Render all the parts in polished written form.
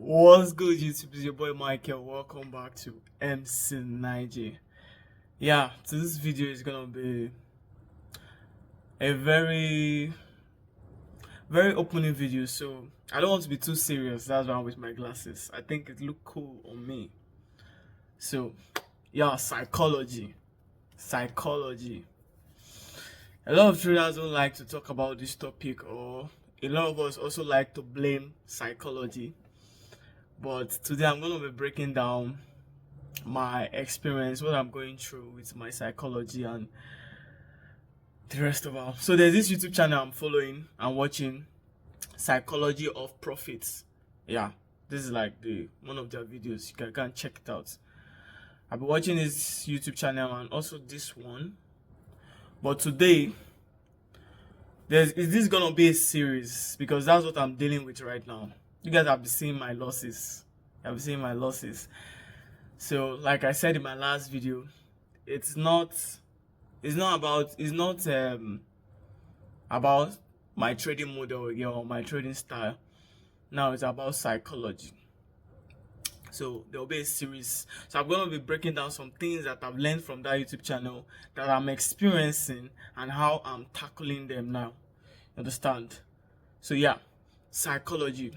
What's good, YouTube? It's your boy Michael. Welcome back to MC Niger. Yeah, so this video is gonna be a very opening video. So I don't want to be too serious. That's why I'm with my glasses. I think it look cool on me. So yeah, psychology. A lot of traders don't like to talk about this topic, or a lot of us also like to blame psychology. But today I'm going to be breaking down my experience, what I'm going through with my psychology and the rest of all. So there's this YouTube channel I'm following and watching, Psychology of Profits. Yeah, this is like one of their videos. You can check it out. I've been watching this YouTube channel and also this one. But today, is this gonna be a series? Because that's what I'm dealing with right now. You guys have been seeing my losses. So like I said in my last video, it's not about my trading model or my trading style. Now it's about psychology. So there will be a series. So I'm going to be breaking down some things that I've learned from that YouTube channel, that I'm experiencing, and how I'm tackling them now. Understand? So yeah, psychology.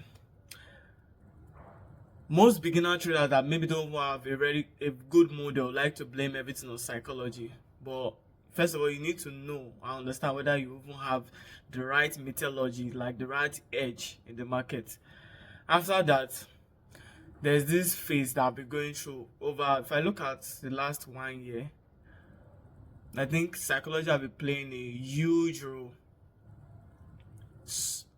Most beginner traders that maybe don't have a good model like to blame everything on psychology. But first of all, you need to know and understand whether you even have the right methodology, like the right edge in the market. After that, there's this phase that I've been going through over, if I look at the last 1 year, I think psychology has been playing a huge role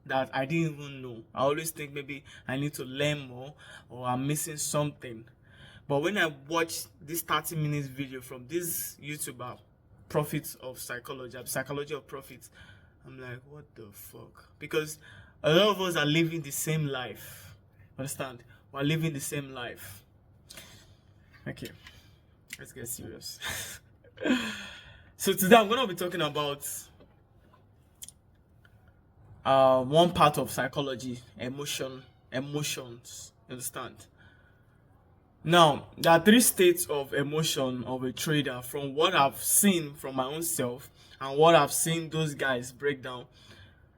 that I didn't even know. I always think maybe I need to learn more or I'm missing something. But when I watched this 30 minutes video from this YouTuber, Psychology of Profits, I'm like, what the fuck? Because a lot of us are living the same life. Understand? We're living the same life. Okay, let's get serious. So today I'm gonna be talking about one part of psychology, emotions. Understand? Now, there are 3 states of emotion of a trader from what I've seen from my own self and what I've seen those guys break down.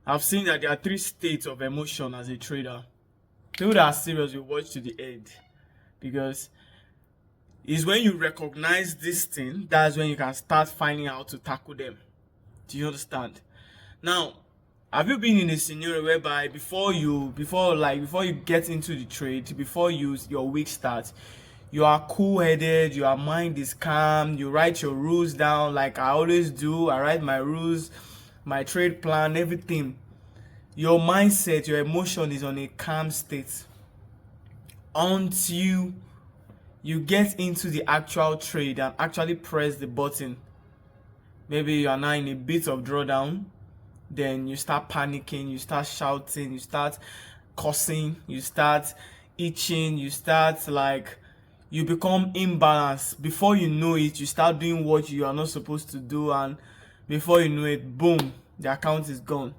I've seen that there are 3 states of emotion as a trader. People that are serious will watch to the end, because it's when you recognize this thing, that's when you can start finding out how to tackle them. Do you understand? Now, have you been in a scenario whereby before you get into the trade, before your week starts, you are cool-headed, your mind is calm, you write your rules down like I always do. I write my rules, my trade plan, everything. Your mindset, your emotion is on a calm state until you get into the actual trade and actually press the button. Maybe you are now in a bit of drawdown. Then you start panicking, you start shouting, you start cussing, you start itching, you become imbalanced. Before you know it, you start doing what you are not supposed to do, and before you know it, boom, the account is gone.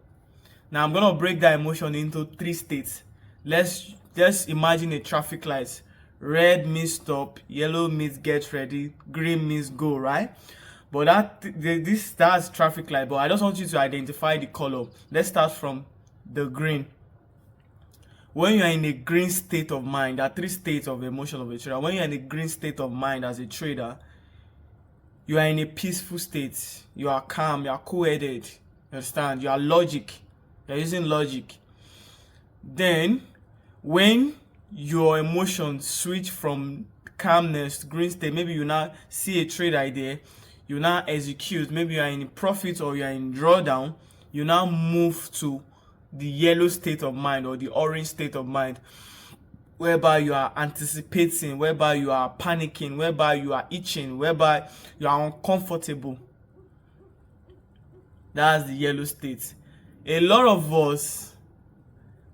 Now I'm gonna break that emotion into 3 states. Let's imagine a traffic light. Red means stop, yellow means get ready, green means go, right? But that's traffic light. But I just want you to identify the color. Let's start from the green. When you are in a green state of mind, there are 3 states of emotion of a trader. When you are in a green state of mind as a trader, you are in a peaceful state. You are calm. You are cool-headed. You understand? You are logic. You are using logic. Then, when your emotions switch from calmness to green state, maybe you now see a trade idea, you now execute, maybe you are in profit or you are in drawdown, you now move to the yellow state of mind or the orange state of mind, whereby you are anticipating, whereby you are panicking, whereby you are itching, whereby you are uncomfortable. That's the yellow state. A lot of us,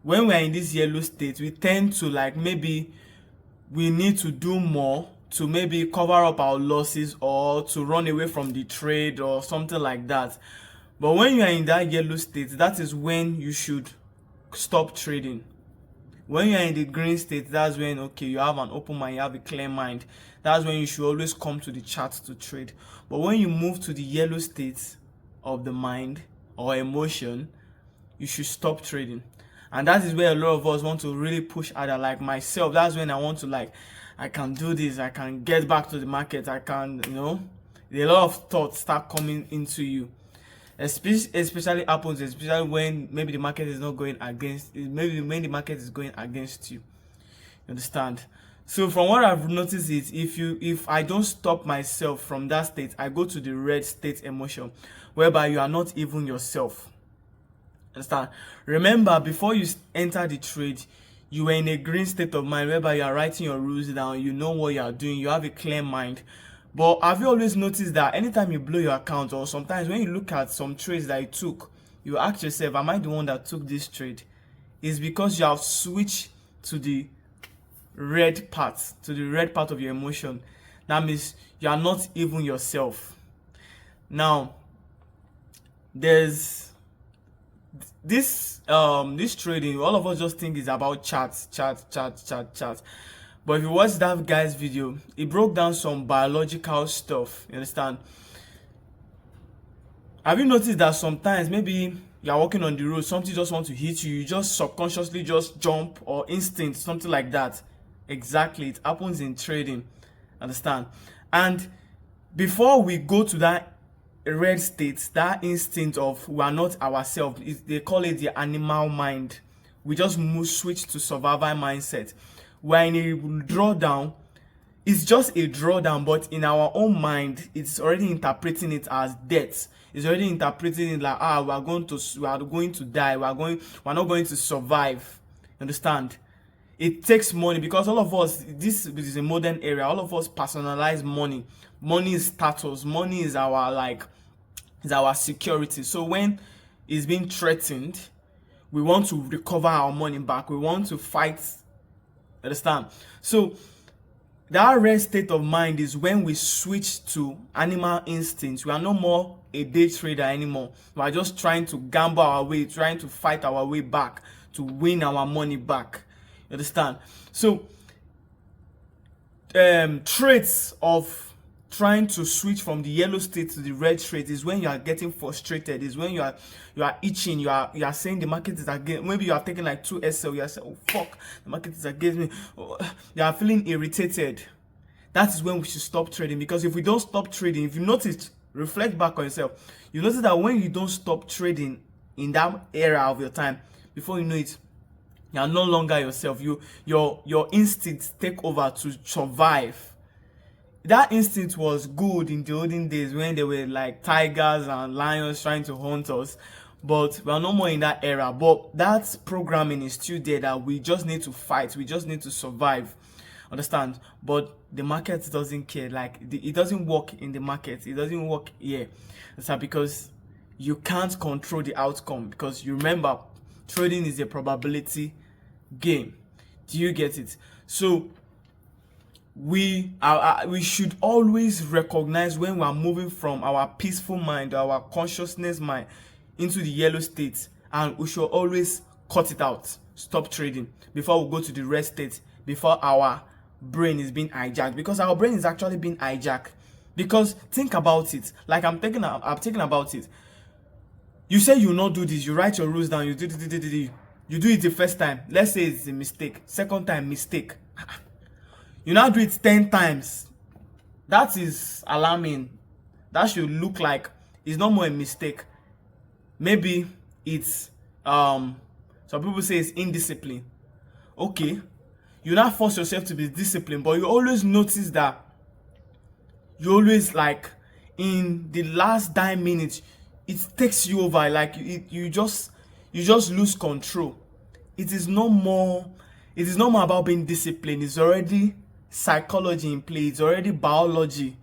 when we are in this yellow state, we tend to maybe we need to do more to maybe cover up our losses or to run away from the trade or something like that. But when you are in that yellow state, that is when you should stop trading. When you're in the green state, that's when, okay, you have an open mind, you have a clear mind. That's when you should always come to the chart to trade. But when you move to the yellow state of the mind or emotion, you should stop trading. And that is where a lot of us want to really push harder. Like myself, that's when I want to, like, I can do this, I can get back to the market, I can, a lot of thoughts start coming into you. Especially happens, especially when maybe the market is not going against, maybe when the market is going against you. You understand? So from what I've noticed is, if I don't stop myself from that state, I go to the red state emotion, whereby you are not even yourself. Understand? Remember, before you enter the trade, you were in a green state of mind, whereby you are writing your rules down, you know what you are doing, you have a clear mind. But have you always noticed that anytime you blow your account, or sometimes when you look at some trades that you took, you ask yourself, am I the one that took this trade? It's because you have switched to the red part, of your emotion. That means you are not even yourself. Now, there's this trading, all of us just think is about charts. But if you watch that guy's video, he broke down some biological stuff. You understand? Have you noticed that sometimes maybe you are walking on the road, something just wants to hit you, you just subconsciously just jump, or instinct, something like that? Exactly, it happens in trading. Understand? And before we go to that red state, that instinct of we are not ourselves, they call it the animal mind. We just switch to survival mindset. We're in a drawdown. It's just a drawdown, but in our own mind, it's already interpreting it as death. It's already interpreting it like, we are going to die. We're not going to survive. Understand? It takes money, because all of us, this is a modern era, all of us personalize money. Money is status. Money is our security. So when it's being threatened, we want to recover our money back. We want to fight. Understand? So that red state of mind is when we switch to animal instincts. We are no more a day trader anymore. We are just trying to gamble our way, trying to fight our way back to win our money back. You understand? So traits of trying to switch from the yellow state to the red state is when you are getting frustrated, is when you are itching, you are saying the market is against, maybe you are taking like 2 SL, you are saying, oh fuck, the market is against me. You are feeling irritated. That is when we should stop trading. Because if we don't stop trading, if you notice, reflect back on yourself, you notice that when you don't stop trading in that era of your time, before you know it, you are no longer yourself. Your instincts take over to survive. That instinct was good in the olden days when there were like tigers and lions trying to hunt us, but we are no more in that era. But that programming is still there, that we just need to fight, we just need to survive. Understand? But the market doesn't care. Like it doesn't work in the market, it doesn't work here. That's because you can't control the outcome, because you remember, trading is a probability game. Do you get it? So we should always recognize when we are moving from our peaceful mind, our consciousness mind, into the yellow state, and we should always cut it out, stop trading before we go to the red state, before our brain is being hijacked, because our brain is actually being hijacked. Because think about it, like I'm thinking about it. You say you will not do this, you write your rules down, you do it the first time, let's say it's a mistake, second time mistake, you now do it 10 times. That is alarming. That should look like it's not more a mistake. Maybe it's some people say it's indiscipline. Okay, you now force yourself to be disciplined, but you always notice that you always, like, in the last 9 minutes, it takes you over. Like you just lose control. It is no more about being disciplined. It's already psychology in play. It's already biology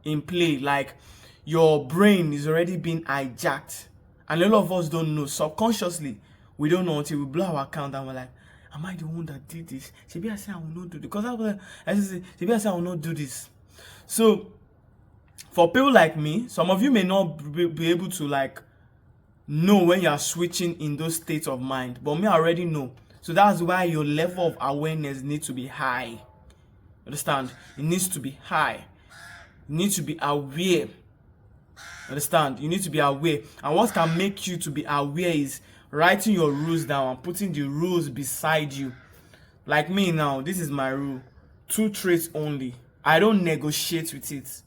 in play. Like your brain is already being hijacked, and a lot of us don't know. Subconsciously, we don't know until we blow our account and we're like, am I the one that did this? Maybe I say I will not do this, because maybe I say I will not do this. So for people like me, some of you may not be able to like know when you are switching in those states of mind, but me, I already know. So that's why your level of awareness needs to be high. Understand? It needs to be high. You need to be aware. Understand? You need to be aware. And what can make you to be aware is writing your rules down and putting the rules beside you. Like me now, this is my rule. 2 trades only. I don't negotiate with it.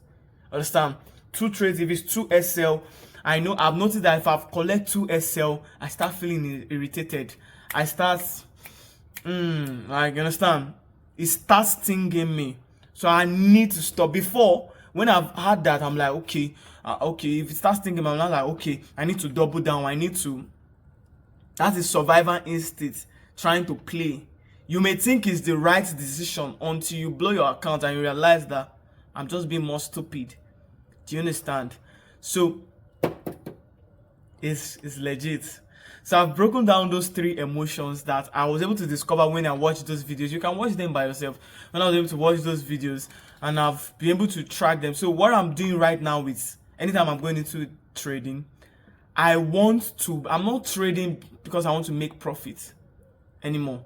Understand? 2 trades. If it's 2 SL, I know I've noticed that if I've collect 2 SL, I start feeling irritated. I start like, you understand? It starts stinging me. So I need to stop. Before, when I've had that, I'm like, okay, if it starts stinging me, I'm not like, okay, I need to double down. I need to. That is survival instinct trying to play. You may think it's the right decision until you blow your account and you realize that I'm just being more stupid. Do you understand? So it's legit. So I've broken down those 3 emotions that I was able to discover when I watched those videos. You can watch them by yourself. When I was able to watch those videos and I've been able to track them. So what I'm doing right now is, anytime I'm going into trading, I'm not trading because I want to make profit anymore.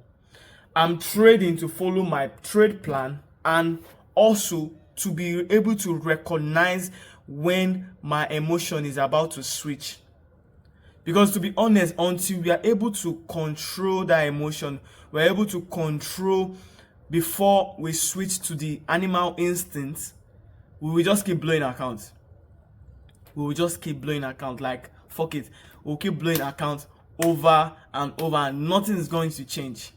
I'm trading to follow my trade plan and also to be able to recognize when my emotion is about to switch. Because to be honest, until we are able to control that emotion, we're able to control before we switch to the animal instinct, we will just keep blowing accounts. We will just keep blowing account. Like, fuck it. We'll keep blowing account over and over and nothing is going to change.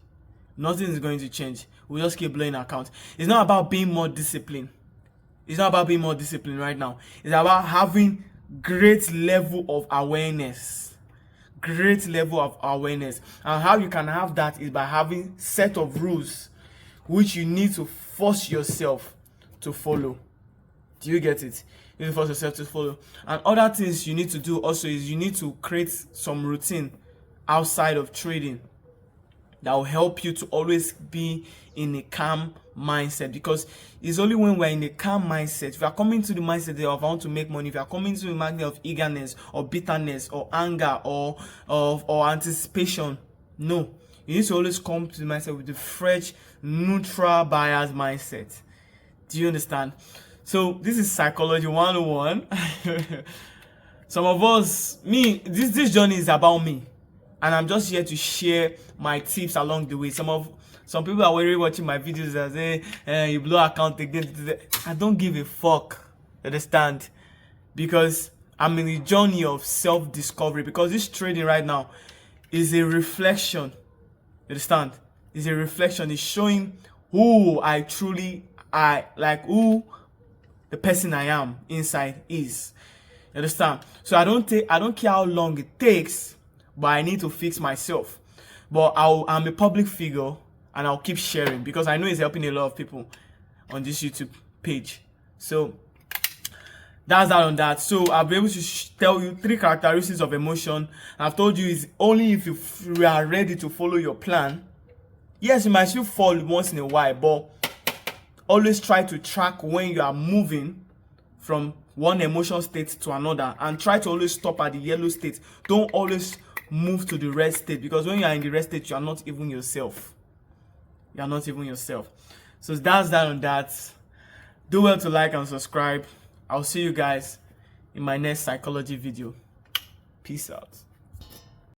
Nothing is going to change. We'll just keep blowing account. It's not about being more disciplined. It's not about being more disciplined right now. It's about having great level of awareness. Great level of awareness. And how you can have that is by having set of rules which you need to force yourself to follow. Do you get it? You need to force yourself to follow. And other things you need to do also is you need to create some routine outside of trading that will help you to always be in a calm mindset, because it's only when we're in a calm mindset, if you are coming to the mindset of I want to make money, if you are coming to the mindset of eagerness or bitterness or anger or anticipation, no, you need to always come to the mindset with the fresh, neutral, biased mindset. Do you understand? So this is psychology 101. Some of us, this journey is about me, and I'm just here to share my tips along the way. Some people are already watching my videos and say, you blow account again. I don't give a fuck. Understand? Because I'm in the journey of self-discovery. Because this trading right now is a reflection. Understand? It's a reflection. It's showing who I truly who the person I am inside is. Understand? So I don't care how long it takes, but I need to fix myself. But I'm a public figure, and I'll keep sharing because I know it's helping a lot of people on this YouTube page. So that's that on that. So I'll be able to tell you 3 characteristics of emotion. I've told you it's only if you are ready to follow your plan. Yes, you might still fall once in a while, but always try to track when you are moving from one emotion state to another, and try to always stop at the yellow state. Don't always move to the red state, because when you are in the red state, you are not even yourself. You are not even yourself. So that's that on that. Do well to like and subscribe. I'll see you guys in my next psychology video. Peace out.